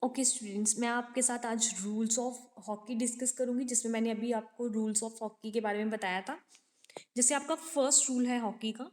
Okay students, मैं आपके साथ आज रूल्स ऑफ हॉकी डिस्कस करूंगी, जिसमें मैंने अभी आपको रूल्स ऑफ हॉकी के बारे में बताया था। जैसे आपका फर्स्ट रूल है हॉकी का,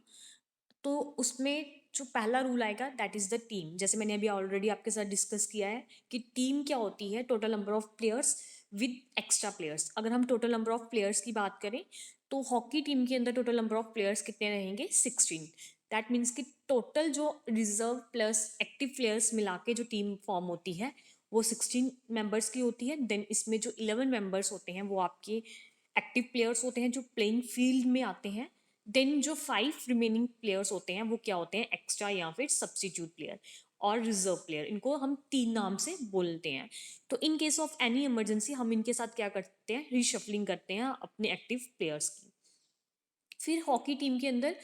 तो उसमें जो पहला रूल आएगा दैट इज़ द टीम। जैसे मैंने अभी ऑलरेडी आपके साथ डिस्कस किया है कि टीम क्या होती है, total number of players with extra players. अगर हम टोटल नंबर ऑफ प्लेयर्स की बात करें तो हॉकी टीम के अंदर टोटल नंबर ऑफ प्लेयर्स कितने रहेंगे, 16। दैट मीन्स कि टोटल जो रिजर्व प्लस एक्टिव प्लेयर्स मिला के जो टीम फॉर्म होती है वो 16 मेंबर्स की होती है। देन इसमें जो 11 मेंबर्स होते हैं वो आपके एक्टिव प्लेयर्स होते हैं जो प्लेइंग फील्ड में आते हैं। देन जो 5 रिमेनिंग प्लेयर्स होते हैं वो क्या होते हैं, एक्स्ट्रा या फिर सब्स्टिट्यूट प्लेयर और रिजर्व प्लेयर। इनको हम 3 नाम से बोलते हैं। तो in case of any emergency हम इनके साथ क्या करते हैं, रीशफलिंग करते हैं अपने एक्टिव प्लेयर्स की। फिर हॉकी टीम के अंदर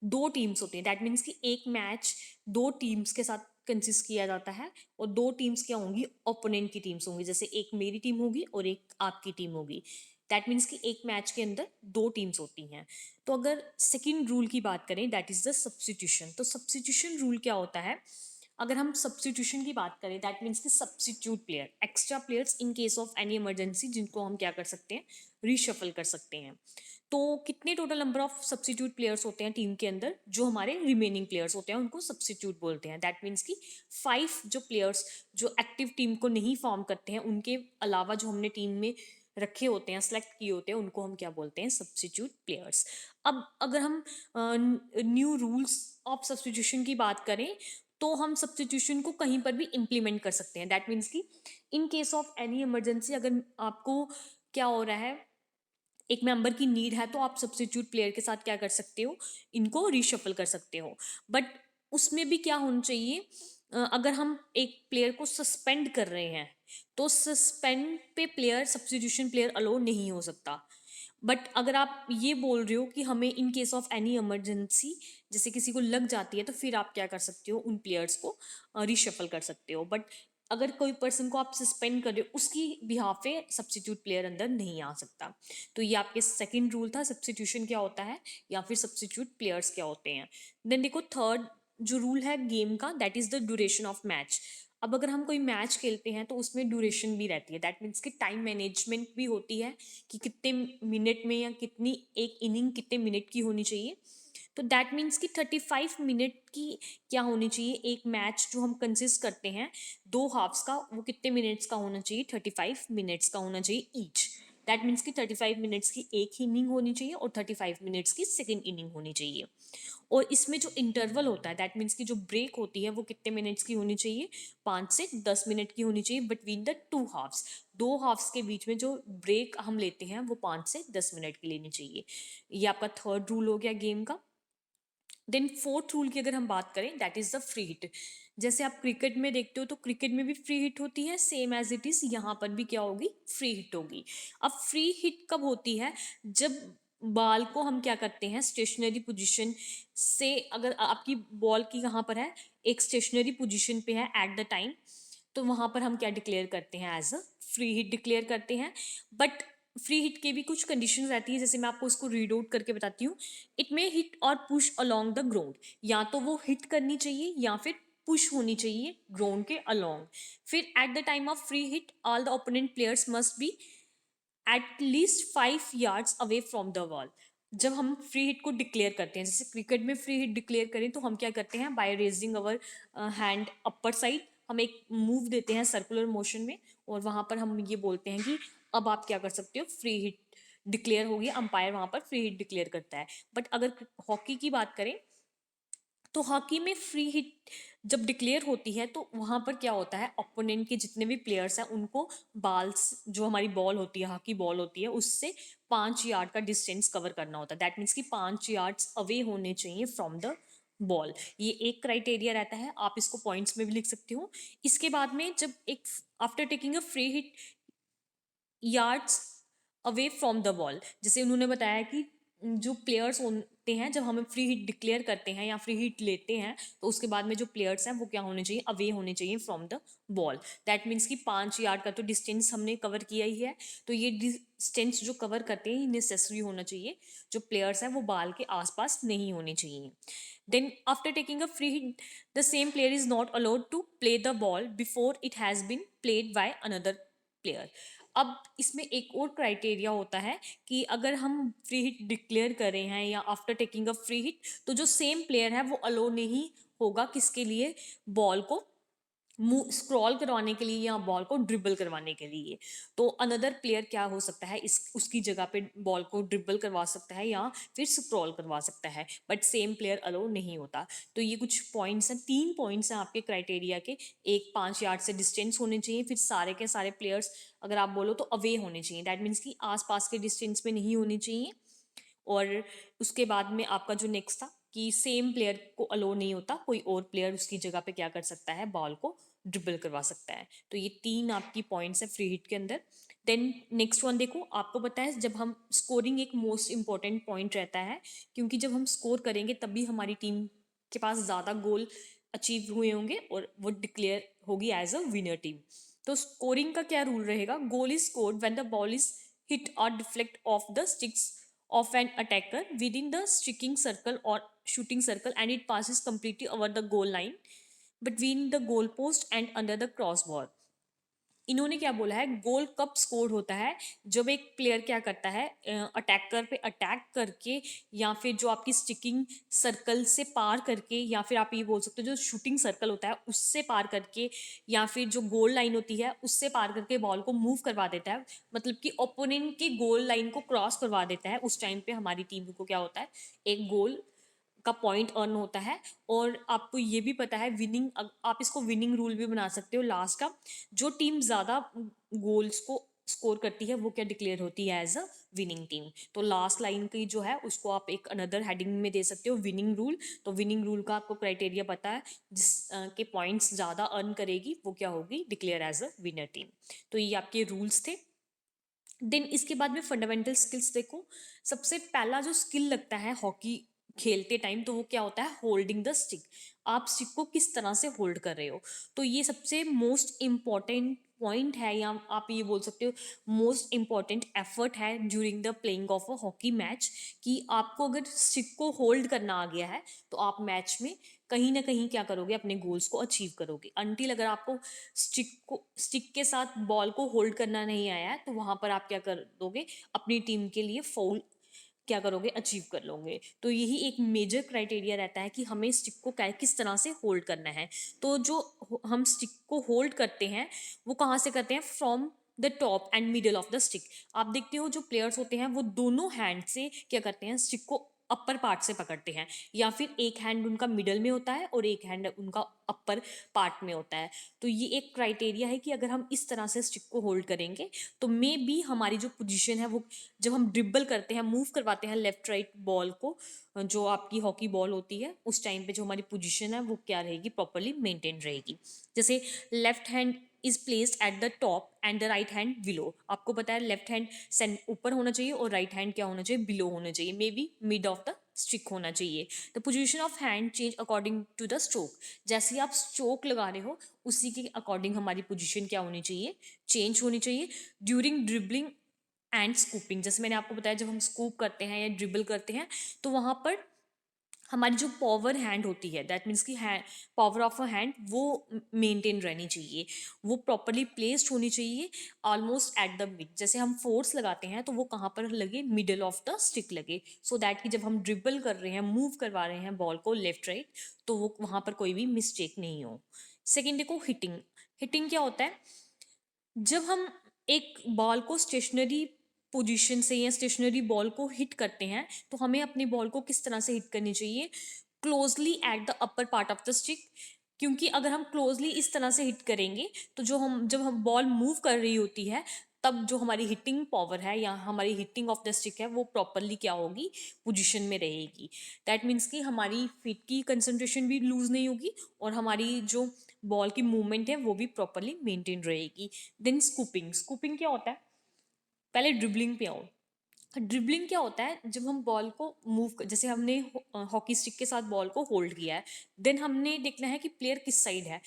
2 टीम्स होती हैं। दैट मीन्स कि एक मैच 2 टीम्स के साथ कंसिस्ट किया जाता है, और 2 टीम्स क्या होंगी, ओपोनेंट की टीम्स होंगी। जैसे एक मेरी टीम होगी और एक आपकी टीम होगी। दैट मीन्स कि एक मैच के अंदर 2 टीम्स होती हैं। तो अगर सेकंड रूल की बात करें दैट इज द सब्स्टिट्यूशन। तो सब्स्टिट्यूशन रूल क्या होता है, अगर हम सब्स्टिट्यूशन की बात करें दैट मीन्स कि substitute player, extra players in case of any emergency, जिनको हम क्या कर सकते हैं, रीशफल कर सकते हैं। तो कितने total number of substitute players होते हैं टीम के अंदर, जो हमारे रिमेनिंग प्लेयर्स होते हैं उनको सब्स्टिट्यूट बोलते हैं। दैट मीन्स कि 5 जो प्लेयर्स जो एक्टिव टीम को नहीं फॉर्म करते हैं, उनके अलावा जो हमने टीम में रखे होते हैं, सेलेक्ट किए होते हैं, उनको हम क्या बोलते हैं, सब्स्टिट्यूट प्लेयर्स। अब अगर हम न्यू रूल्स ऑफ सब्स्टिट्यूशन की बात करें तो हम सब्स्टिट्यूशन को कहीं पर भी इम्प्लीमेंट कर सकते हैं। दैट मीन्स कि in case of any emergency, अगर आपको क्या हो रहा है, एक मेंबर की नीड है, तो आप सब्स्टिट्यूट प्लेयर के साथ क्या कर सकते हो, इनको रीशफल कर सकते हो। बट उसमें भी क्या होना चाहिए, अगर हम एक प्लेयर को सस्पेंड कर रहे हैं तो सस्पेंड पे प्लेयर सब्स्टिट्यूशन प्लेयर अलो नहीं हो सकता। बट अगर आप ये बोल रहे हो कि हमें in case of any emergency जैसे किसी को लग जाती है, तो फिर आप क्या कर सकते हो, उन प्लेयर्स को रीशफल कर सकते हो। बट अगर कोई पर्सन को आप सस्पेंड कर रहे हो, उसकी बिहाफ पे सब्स्टिट्यूट प्लेयर अंदर नहीं आ सकता। तो ये आपके सेकंड रूल था, सब्स्टिट्यूशन क्या होता है या फिर सब्स्टिट्यूट प्लेयर्स क्या होते हैं। देन देखो थर्ड जो रूल है गेम का, that is the duration of match. अब अगर हम कोई मैच खेलते हैं तो उसमें ड्यूरेशन भी रहती है। दैट मीन्स कि टाइम मैनेजमेंट भी होती है कि कितने मिनट में या कितनी एक इनिंग कितने मिनट की होनी चाहिए। तो दैट मीन्स कि 35 मिनट की क्या होनी चाहिए, एक मैच जो हम कंसिस्ट करते हैं 2 हाफ्स का, वो कितने मिनट्स का होना चाहिए, 35 मिनट्स का होना चाहिए ईच। दैट मीन्स कि 35 मिनट्स की एक इनिंग होनी चाहिए और 35 मिनट्स की सेकेंड इनिंग होनी चाहिए। और इसमें जो इंटरवल होता है दैट मीन्स की जो ब्रेक होती है वो कितने मिनट्स की होनी चाहिए, 5 से 10 मिनट की होनी चाहिए बिटवीन द 2 हाफ्स। 2 हाफ्स के बीच में जो ब्रेक हम लेते हैं वो 5 से 10 मिनट की लेनी चाहिए। ये आपका थर्ड रूल हो गया गेम का। देन फोर्थ रूल की अगर हम बात करें that is the free hit. जैसे आप क्रिकेट में देखते हो तो क्रिकेट में भी फ्री हिट होती है, सेम एज इट इज यहाँ पर भी क्या होगी, फ्री हिट होगी। अब फ्री हिट कब होती है, जब बॉल को हम क्या करते हैं, स्टेशनरी पोजीशन से, अगर आपकी बॉल की कहाँ पर है, एक स्टेशनरी पोजीशन पे है एट द टाइम, तो वहां पर हम क्या डिक्लेयर करते हैं, as a free hit declare करते हैं। बट फ्री हिट के भी कुछ कंडीशन रहती है, जैसे मैं आपको इसको रीड आउट करके बताती हूँ। इट मे हिट और पुश अलोंग द ग्राउंड, या तो वो हिट करनी चाहिए या फिर पुश होनी चाहिए ग्राउंड के अलोंग। फिर at the time of free hit all the opponent players must be at least 5 yards away from the wall. जब हम फ्री हिट को डिक्लेयर करते हैं, जैसे क्रिकेट में फ्री हिट डिक्लेयर करें तो हम क्या करते हैं, by raising our hand upper side, हम एक मूव देते हैं सर्कुलर मोशन में, और वहां पर हम ये बोलते हैं कि अब आप क्या कर सकते हो, फ्री हिट डिक्लेयर होगी, अंपायर वहां पर फ्री हिट डिक्लेयर करता है। बट अगर हॉकी की बात करें तो हॉकी में फ्री हिट जब डिक्लेयर होती है तो वहां पर क्या होता है, ओपोनेंट के जितने भी प्लेयर्स हैं उनको बाल्स, जो हमारी बॉल होती है, हॉकी बॉल होती है, उससे 5 यार्ड का डिस्टेंस कवर करना होता है। दैट मीन्स कि 5 यार्ड्स अवे होने चाहिए फ्रॉम द बॉल। ये एक क्राइटेरिया रहता है, आप इसको पॉइंट्स में भी लिख सकते हो। इसके बाद में जब एक after taking a free hit yards away from the ball, जैसे उन्होंने बताया कि जो प्लेयर्स होते हैं, जब हमें फ्री हिट डिक्लेयर करते हैं या फ्री हिट लेते हैं, तो उसके बाद में जो प्लेयर्स हैं वो क्या होने चाहिए, अवे होने चाहिए from the ball. That means कि 5 यार्ड का तो डिस्टेंस हमने कवर किया ही है, तो ये डिस्टेंस जो कवर करते हैं ये नेसेसरी होना चाहिए, जो प्लेयर्स हैं वो बॉल के आसपास नहीं होने चाहिए। Then after taking a free hit, the same player is not allowed to play the ball before it has been played by another player. अब इसमें एक और क्राइटेरिया होता है कि अगर हम फ्री हिट डिक्लेयर करें हैं या after taking a free hit, तो जो सेम प्लेयर है वो अलो नहीं होगा किसके लिए, बॉल को मूव स्क्रॉल करवाने के लिए या बॉल को ड्रिबल करवाने के लिए। तो अनदर प्लेयर क्या हो सकता है, इस उसकी जगह पे बॉल को ड्रिबल करवा सकता है या फिर स्क्रॉल करवा सकता है, बट सेम प्लेयर अलो नहीं होता। तो ये कुछ पॉइंट्स हैं, 3 पॉइंट्स हैं आपके क्राइटेरिया के। एक, 5 यार्ड से डिस्टेंस होने चाहिए, फिर सारे के सारे प्लेयर्स अगर आप बोलो तो अवे होने चाहिए, दैट मीन्स कि आसपास के डिस्टेंस में नहीं होने चाहिए। और उसके बाद में आपका जो नेक्स्ट था कि सेम प्लेयर को अलो नहीं होता, कोई और प्लेयर उसकी जगह पे क्या कर सकता है, बॉल को ड्रिबल करवा सकता है। तो ये 3 आपकी पॉइंट्स है फ्री हिट के अंदर। देन नेक्स्ट वन देखो, आपको पता है जब हम स्कोरिंग, एक मोस्ट इंपॉर्टेंट पॉइंट रहता है, क्योंकि जब हम स्कोर करेंगे तभी हमारी टीम के पास ज़्यादा गोल अचीव हुए होंगे और वो डिक्लेयर होगी एज अ विनर टीम। तो स्कोरिंग का क्या रूल रहेगा, goal is scored when the ball is hit or deflect off the sticks of an attacker within the sticking circle or shooting circle and it passes completely over the goal line between the goalpost and under the crossbar। इन्होंने क्या बोला है, गोल कब score होता है, जब एक player क्या करता है, अटैकर पे अटैक करके या फिर जो आपकी स्टिकिंग सर्कल से पार करके, या फिर आप ये बोल सकते हो जो शूटिंग सर्कल होता है उससे पार करके, या फिर जो गोल लाइन होती है उससे पार करके बॉल को मूव करवा देता है, मतलब कि ओपोनेंट की गोल लाइन को क्रॉस करवा देता है। उस टाइम पे हमारी टीम को क्या होता है, एक गोल का पॉइंट अर्न होता है। और आपको ये भी पता है विनिंग, आप इसको विनिंग रूल भी बना सकते हो लास्ट का, जो टीम ज़्यादा गोल्स को स्कोर करती है वो क्या डिक्लेयर होती है एज अ विनिंग टीम। तो लास्ट लाइन की जो है उसको आप एक अनदर हेडिंग में दे सकते हो, विनिंग रूल। तो विनिंग रूल का आपको क्राइटेरिया पता है, जिस के पॉइंट्स ज़्यादा अर्न करेगी वो क्या होगी, declare as a winner team. तो ये आपके रूल्स थे। देन इसके बाद में फंडामेंटल स्किल्स देखो, सबसे पहला जो स्किल लगता है हॉकी खेलते टाइम, तो वो क्या होता है, होल्डिंग द स्टिक। आप स्टिक को किस तरह से होल्ड कर रहे हो, तो ये सबसे मोस्ट इम्पॉर्टेंट पॉइंट है, या आप ये बोल सकते हो मोस्ट इम्पॉर्टेंट एफर्ट है during the playing of a hockey match, कि आपको अगर स्टिक को होल्ड करना आ गया है तो आप मैच में कहीं ना कहीं क्या करोगे, अपने गोल्स को अचीव करोगे। अनटिल अगर आपको स्टिक के साथ बॉल को होल्ड करना नहीं आया है, तो वहां पर आप क्या कर दोगे, अपनी टीम के लिए फाउल क्या करोगे, अचीव कर लोगे। तो यही एक मेजर क्राइटेरिया रहता है कि हमें स्टिक को किस तरह से होल्ड करना है। तो जो हम स्टिक को होल्ड करते हैं वो कहाँ से करते हैं, from the top and middle of the stick. आप देखते हो जो प्लेयर्स होते हैं वो दोनों हैंड से क्या करते हैं, स्टिक को अपर पार्ट से पकड़ते हैं, या फिर एक हैंड उनका मिडल में होता है और एक हैंड उनका अपर पार्ट में होता है। तो ये एक क्राइटेरिया है कि अगर हम इस तरह से स्टिक को होल्ड करेंगे तो मे बी हमारी जो पोजीशन है वो, जब हम ड्रिबल करते हैं, मूव करवाते हैं लेफ्ट राइट बॉल को, जो आपकी हॉकी बॉल होती है, उस टाइम पे जो हमारी पोजीशन है वो क्या रहेगी, प्रॉपरली मेंटेन रहेगी। जैसे left hand is placed at the top and the right hand below. आपको पता है लेफ्ट हैंड ऊपर होना चाहिए और राइट हैंड क्या होना चाहिए, बिलो होना चाहिए, maybe mid of the stick होना चाहिए। The position of hand change according to the stroke. जैसे ही आप स्ट्रोक लगा रहे हो उसी के अकॉर्डिंग हमारी पोजीशन क्या होनी चाहिए, चेंज होनी चाहिए। ड्यूरिंग ड्रिबलिंग एंड स्कूपिंग, जैसे मैंने आपको बताया जब हम स्कूप करते हैं या ड्रिबल करते हैं तो वहाँ पर हमारी जो पावर हैंड होती है, दैट मीन्स कि पावर ऑफ अ हैंड वो मेंटेन रहनी चाहिए, वो प्रॉपरली प्लेस्ड होनी चाहिए ऑलमोस्ट एट द मिड। जैसे हम फोर्स लगाते हैं तो वो कहाँ पर लगे, मिडल ऑफ द स्टिक लगे, सो दैट कि जब हम ड्रिबल कर रहे हैं, मूव करवा रहे हैं बॉल को लेफ्ट राइट, तो वो वहाँ पर कोई भी मिस्टेक नहीं हो। सेकेंड देखो हिटिंग। हिटिंग क्या होता है, जब हम एक बॉल को स्टेशनरी पोजीशन से या स्टेशनरी बॉल को हिट करते हैं तो हमें अपनी बॉल को किस तरह से हिट करनी चाहिए, closely at the upper part of the stick. क्योंकि अगर हम क्लोजली इस तरह से हिट करेंगे तो जब हम बॉल मूव कर रही होती है तब जो हमारी हिटिंग पावर है या हमारी हिटिंग ऑफ द स्टिक है वो प्रॉपरली क्या होगी, पोजीशन में रहेगी। दैट मीन्स कि हमारी फीट की कंसंट्रेशन भी लूज नहीं होगी और हमारी जो बॉल की मूवमेंट है वो भी प्रॉपरली मेंटेन रहेगी। Then scooping. स्कूपिंग क्या होता है, पहले ड्रिबलिंग पे आओ। ड्रिबलिंग क्या होता है, जब हम बॉल को मूव, जैसे हमने हॉकी स्टिक के साथ बॉल को होल्ड किया है, देन हमने देखना है कि प्लेयर किस साइड है।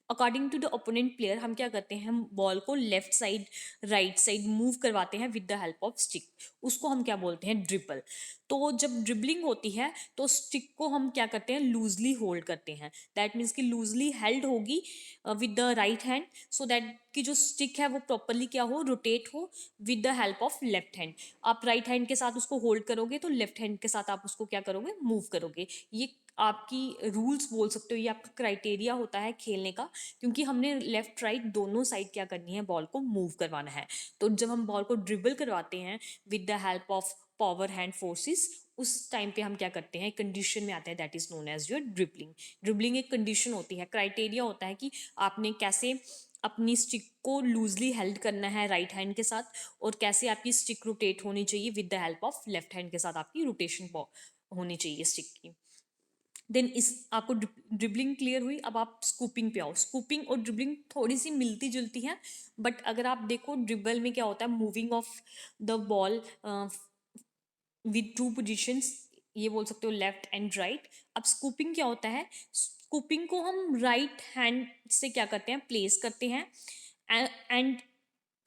According to the opponent player हम क्या करते हैं, हम बॉल को left side right side move करवाते हैं with the help of stick. उसको हम क्या बोलते हैं, ड्रिबल। तो जब ड्रिबलिंग होती है तो स्टिक को हम क्या करते हैं, लूजली होल्ड करते हैं। दैट मीन्स कि लूजली हेल्ड होगी with the right hand, so that कि जो स्टिक है वो प्रॉपरली क्या हो, रोटेट हो with the help of left hand. आप राइट हैंड के साथ उसको होल्ड करोगे तो लेफ्ट हैंड के साथ आप उसको क्या करोगे, मूव करोगे। ये आपकी रूल्स बोल सकते हो, ये आपका क्राइटेरिया होता है खेलने का, क्योंकि हमने लेफ्ट राइट दोनों साइड क्या करनी है, बॉल को मूव करवाना है। तो जब हम बॉल को ड्रिबल करवाते हैं with the help of power hand forces, उस टाइम पे हम क्या करते हैं, कंडीशन में आते हैं, that is known as your dribbling. Dribbling एक कंडीशन होती है, क्राइटेरिया होता है कि आपने कैसे अपनी स्टिक को लूजली हेल्ड करना है राइट हैंड के साथ, और कैसे आपकी स्टिक रोटेट होनी चाहिए with the help of left hand के साथ, आपकी रोटेशन होनी चाहिए स्टिक की। देन इस आपको ड्रिबलिंग क्लियर हुई। अब आप स्कूपिंग पे आओ। स्कूपिंग और ड्रिबलिंग थोड़ी सी मिलती जुलती हैं, बट अगर आप देखो ड्रिबल में क्या होता है, moving of the ball with two positions, ये बोल सकते हो लेफ्ट एंड राइट। अब स्कूपिंग क्या होता है, स्कूपिंग को हम राइट हैंड से क्या करते हैं, प्लेस करते हैं, एंड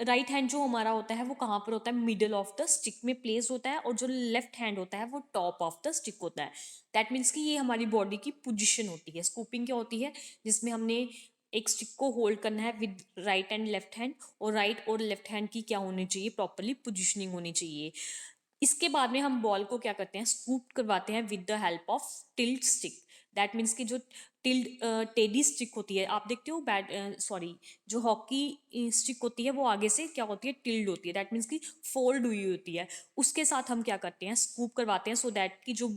राइट हैंड जो हमारा होता है वो कहाँ पर होता है, मिडल ऑफ द स्टिक में प्लेस होता है, और जो लेफ्ट हैंड होता है वो टॉप ऑफ द स्टिक होता है। दैट मीन्स कि ये हमारी बॉडी की पोजीशन होती है। स्कूपिंग क्या होती है, जिसमें हमने एक स्टिक को होल्ड करना है with right and left hand, और राइट और लेफ्ट हैंड की क्या होनी चाहिए, प्रॉपरली पोजिशनिंग होनी चाहिए। इसके बाद में हम बॉल को क्या करते हैं, स्कूप करवाते हैं with the help of tilt stick. That means कि जो टिल्ड टेडी स्टिक होती है, आप देखते हो बैट सॉरी जो हॉकी स्टिक होती है वो आगे से क्या होती है, टिल्ड होती है। दैट मीन्स कि फोल्ड हुई होती है। उसके साथ हम क्या करते हैं, स्कूप करवाते हैं, सो दैट कि जो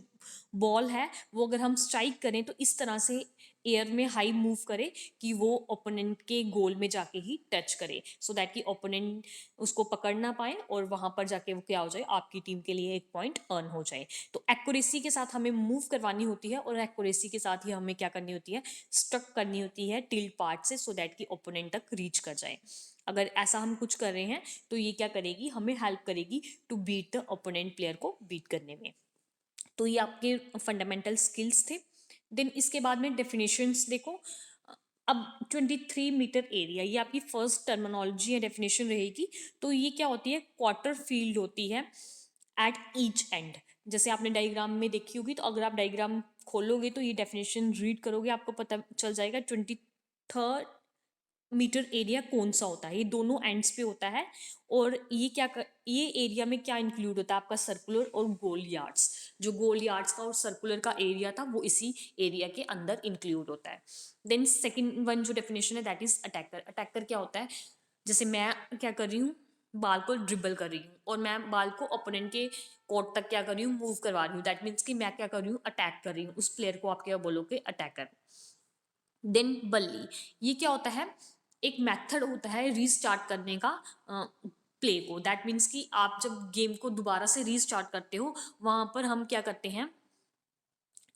बॉल है वो अगर हम स्ट्राइक करें तो इस तरह से एयर में हाई मूव करे कि वो ओपोनेंट के गोल में जाके ही टच करे, सो दैट कि ओपोनेंट उसको पकड़ ना पाए, और वहां पर जाके वो क्या हो जाए, आपकी टीम के लिए एक पॉइंट अर्न हो जाए। तो एक्यूरेसी के साथ हमें मूव करवानी होती है, और एक्यूरेसी के साथ ही हमें क्या करनी होती है, स्ट्रक करनी होती है टिल्ट पार्ट से, सो दैट कि ओपोनेंट तक रीच कर जाए। अगर ऐसा हम कुछ कर रहे हैं तो ये क्या करेगी, हमें हेल्प करेगी to beat the opponent player को बीट करने में। तो ये आपके फंडामेंटल स्किल्स थे। देन इसके बाद में डेफिनेशंस देखो। अब 23 मीटर एरिया, ये आपकी फर्स्ट टर्मिनोलॉजी या डेफिनेशन रहेगी। तो ये क्या होती है, क्वार्टर फील्ड होती है एट ईच एंड। जैसे आपने डायग्राम में देखी होगी, तो अगर आप डायग्राम खोलोगे तो ये डेफिनेशन रीड करोगे, आपको पता चल जाएगा 23 मीटर एरिया कौन सा होता है। ये दोनों एंड्स पे होता है, और ये एरिया में क्या इंक्लूड होता है, आपका सर्कुलर और गोल यार्ड्स। जो गोल यार्ड्स का और सर्कुलर का एरिया था वो इसी एरिया के अंदर इंक्लूड होता है। देन सेकंड वन जो डेफिनेशन है, दैट इज अटैकर। अटैकर क्या होता है, जैसे मैं क्या कर रही हूँ, बाल को ड्रिबल कर रही हूँ, और मैं बाल को ओपोनेंट के कोर्ट तक क्या कर रही हूँ, मूव करवा रही हूँ। दैट मीन्स कि मैं क्या कर रही हूँ, अटैक कर रही हूँ। उस प्लेयर को आप क्या बोलोगे, अटैकर। देन बल्ली, ये क्या होता है, एक मेथड होता है रीस्टार्ट करने का प्ले को। दैट मीन्स कि आप जब गेम को दोबारा से रीस्टार्ट करते हो, वहां पर हम क्या करते हैं,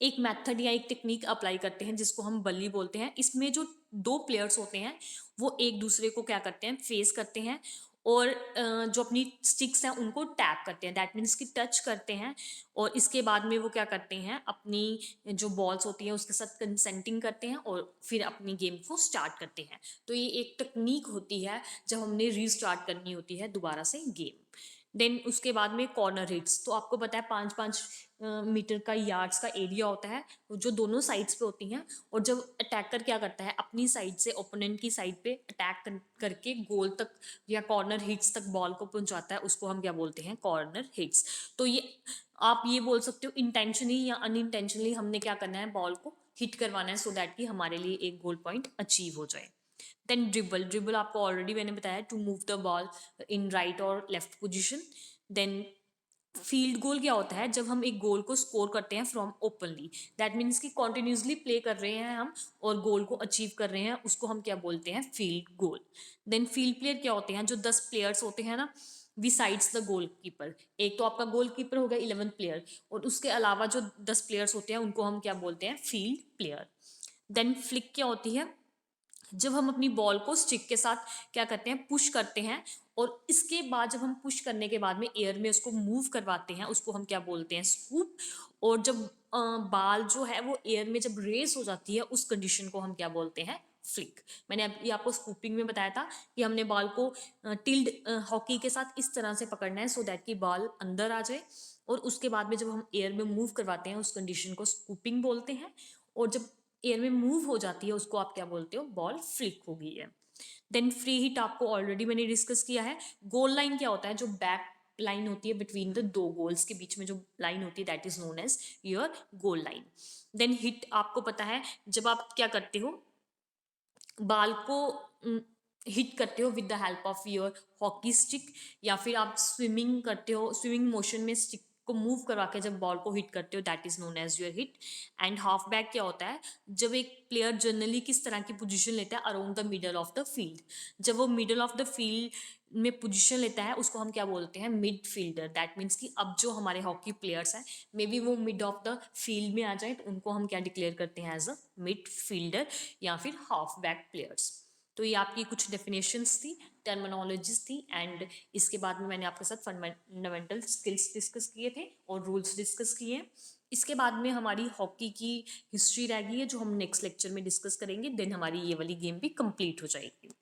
एक मेथड या एक टेक्निक अप्लाई करते हैं जिसको हम बल्ली बोलते हैं। इसमें जो दो प्लेयर्स होते हैं वो एक दूसरे को क्या करते हैं, फेस करते हैं, और जो अपनी स्टिक्स हैं उनको टैप करते हैं। दैट मीन्स कि टच करते हैं, और इसके बाद में वो क्या करते हैं, अपनी जो बॉल्स होती हैं उसके साथ कंसेंटिंग करते हैं, और फिर अपनी गेम को स्टार्ट करते हैं। तो ये एक टेक्निक होती है जब हमने रीस्टार्ट करनी होती है दोबारा से गेम। देन उसके बाद में कॉर्नर हिट्स। तो आपको पता है 5-5 मीटर का यार्ड्स का एरिया होता है जो दोनों साइड्स पे होती हैं, और जब अटैकर क्या करता है, अपनी साइड से ओपोनेंट की साइड पे अटैक करके गोल तक या कॉर्नर हिट्स तक बॉल को पहुंचाता है, उसको हम क्या बोलते हैं, कॉर्नर हिट्स। तो ये आप ये बोल सकते हो इंटेंशनली या अनइंटेंशनली हमने क्या करना है, बॉल को हिट करवाना है, सो दैट कि हमारे लिए एक गोल पॉइंट अचीव हो जाए। Then dribble. ड्रिबल आपको ऑलरेडी मैंने बताया, to move the ball in right और left position. Then field goal क्या होता है, जब हम एक गोल को स्कोर करते हैं फ्रॉम ओपनली। दैट मीन्स कि कॉन्टिन्यूसली प्ले कर रहे हैं हम और गोल को अचीव कर रहे हैं, उसको हम क्या बोलते हैं, field goal. Then field player क्या होते हैं, जो 10 प्लेयर्स होते हैं ना, बिसाइड्स द गोल कीपर। एक तो आपका गोल कीपर हो गया 11 प्लेयर, और उसके अलावा जो 10 प्लेयर्स होते हैं उनको हम क्या बोलते हैं, फील्ड प्लेयर। देन फ्लिक क्या होती है, जब हम अपनी बॉल को स्टिक के साथ क्या करते हैं, पुश करते हैं, और इसके बाद जब हम पुश करने के बाद में एयर में उसको मूव करवाते हैं, उसको हम क्या बोलते हैं, स्कूप। और जब बाल जो है वो एयर में जब रेस हो जाती है, उस कंडीशन को हम क्या बोलते हैं, फ्लिक। मैंने अभी आपको स्कूपिंग में बताया था कि हमने बॉल को टिल्ड हॉकी के साथ इस तरह से पकड़ना है सो दैट कि बॉल अंदर आ जाए, और उसके बाद में जब हम एयर में मूव करवाते हैं, उस कंडीशन को स्कूपिंग बोलते हैं। और जब एयर में मूव हो जाती है, उसको आप क्या बोलते हो, बॉल फ्लिक हो गई है। देन फ्री हिट आपको ऑलरेडी मैंने डिस्कस किया है। गोल लाइन क्या होता है, जो बैक लाइन होती है बिटवीन द दो गोल्स के बीच में जो लाइन होती है, that is known as your goal line. Then hit आपको पता है, जब आप क्या करते हो, बाल को हिट करते हो with the help of your hockey stick, या फिर आप स्विमिंग करते हो, स्विमिंग मोशन में स्टिक को मूव करवा के जब बॉल को हिट करते हो, that is known as your hit. And half back क्या होता है, जब एक प्लेयर जनरली किस तरह की पोजीशन लेता है, around the middle of the field. जब वो मिडल ऑफ द फील्ड में पोजीशन लेता है, उसको हम क्या बोलते हैं, मिड फील्डर। दैट मीन्स कि अब जो हमारे हॉकी प्लेयर्स हैं, मे बी वो मिड ऑफ द फील्ड में आ जाए, तो उनको हम क्या डिक्लेयर करते हैं, एज अ मिड फील्डर या फिर हाफ बैक प्लेयर्स। तो ये आपकी कुछ डेफिनेशंस थी, टर्मिनोलॉजीज थी, एंड इसके बाद में मैंने आपके साथ फंडामेंटल स्किल्स डिस्कस किए थे और रूल्स डिस्कस किए हैं। इसके बाद में हमारी हॉकी की हिस्ट्री रह गई है, जो हम नेक्स्ट लेक्चर में डिस्कस करेंगे, देन हमारी ये वाली गेम भी कंप्लीट हो जाएगी।